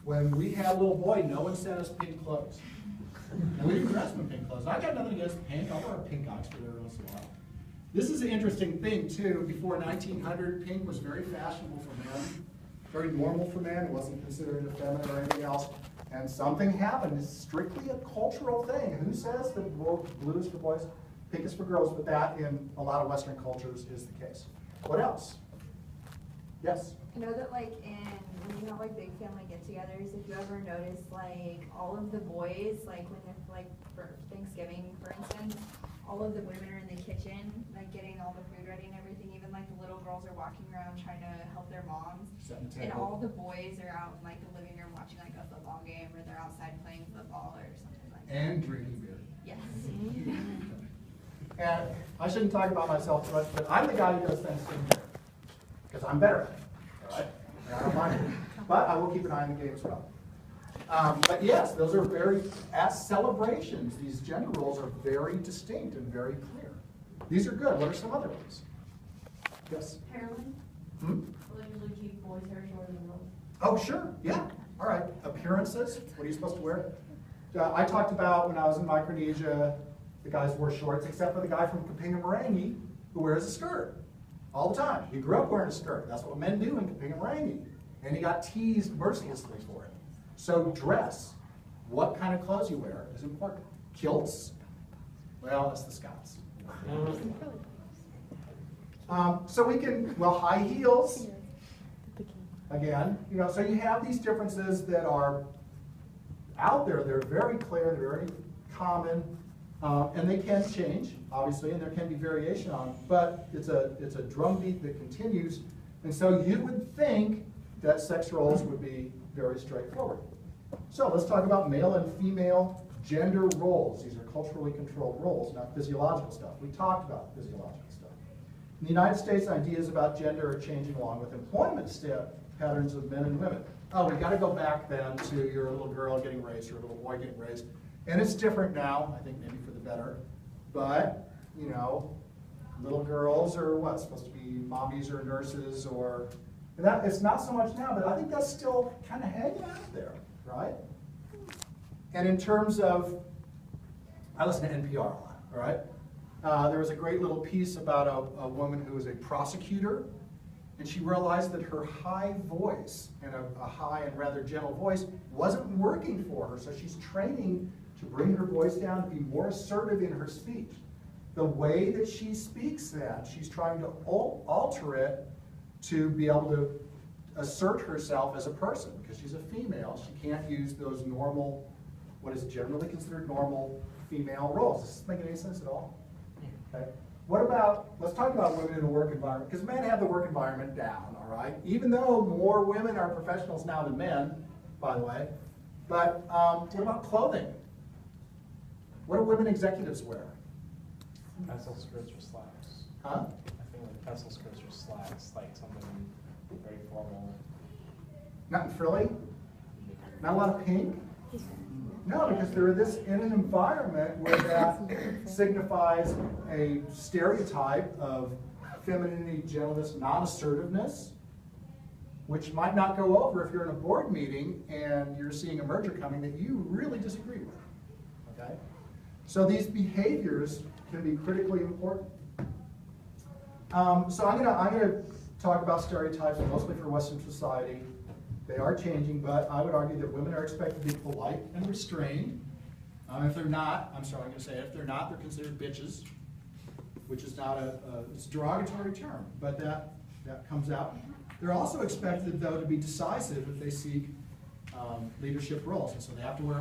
When we had a little boy, no one sent us pink clothes. And we didn't dress him in pink clothes. I got nothing against pink. I'll wear a pink Oxford every once in a while. This is an interesting thing, too. Before 1900, pink was very fashionable for men, very normal for men. It wasn't considered effeminate or anything else. And something happened. It's strictly a cultural thing. Who says that blue is for boys, pink is for girls? But that, in a lot of Western cultures, is the case. What else? Yes? I know that, like, when you have, like, big family get-togethers, if you ever notice, like, all of the boys, like, when they're, like, for Thanksgiving, for instance, all of the women are in the kitchen, like, getting all the food ready and everything. Even, like, the little girls are walking around trying to help their moms. And all the boys are out in, like, the living room watching, like, a football game, or they're outside playing football or something like that. And drinking beer. Yes. And I shouldn't talk about myself too much, but I'm the guy who does Thanksgiving dinner. Because I'm better at it. All right? And I don't mind it. But I will keep an eye on the game as well. But yes, those are very, as celebrations, these gender roles are very distinct and very clear. These are good. What are some other ones? Yes? Heroin? Hmm? Will usually keep boys' hair shorter than girls. Oh, sure. Yeah. All right. Appearances. What are you supposed to wear? I talked about when I was in Micronesia, the guys wore shorts, except for the guy from Kapinga-Marangi who wears a skirt all the time. He grew up wearing a skirt. That's what men do in Kapinga-Marangi. And he got teased mercilessly for it. So dress, what kind of clothes you wear is important. Kilts, well, that's the Scots. So we can, well, high heels, again, you know, so you have these differences that are out there. They're very clear, they're very common, and they can change, obviously, and there can be variation on them, but it's a drumbeat that continues, and so you would think that sex roles would be very straightforward. So let's talk about male and female gender roles. These are culturally controlled roles, not physiological stuff. We talked about physiological stuff. In the United States, ideas about gender are changing along with employment patterns of men and women. Oh, we got to go back then to your little girl getting raised, your little boy getting raised. And it's different now, I think maybe for the better. But, you know, little girls are what, supposed to be mommies or nurses or, and that, it's not so much now, but I think that's still kind of hanging out there, right? And in terms of, I listen to NPR a lot, all right? There was a great little piece about a woman who was a prosecutor, and she realized that her high voice and a high and rather gentle voice wasn't working for her, so she's training to bring her voice down, to be more assertive in her speech. The way that she speaks that, she's trying to alter it to be able to assert herself as a person, because she's a female. She can't use those normal, what is generally considered normal female roles. Does this make any sense at all? Okay. What about, let's talk about women in the work environment, because men have the work environment down, all right? Even though more women are professionals now than men, by the way. But what about clothing? What do women executives wear? Pencil skirts or slacks. Huh? I think like pencil skirts or slacks, like something very formal. Nothing frilly? Not a lot of pink? No, because they're in an environment where that signifies a stereotype of femininity, gentleness, non-assertiveness, which might not go over if you're in a board meeting and you're seeing a merger coming that you really disagree with. Okay? So these behaviors can be critically important. So I'm gonna talk about stereotypes mostly for Western society. They are changing, but I would argue that women are expected to be polite and restrained. If they're not, I'm sorry, I'm going to say it, if they're not, they're considered bitches, which is not it's a derogatory term, but that comes out. They're also expected, though, to be decisive if they seek leadership roles, and so they have to wear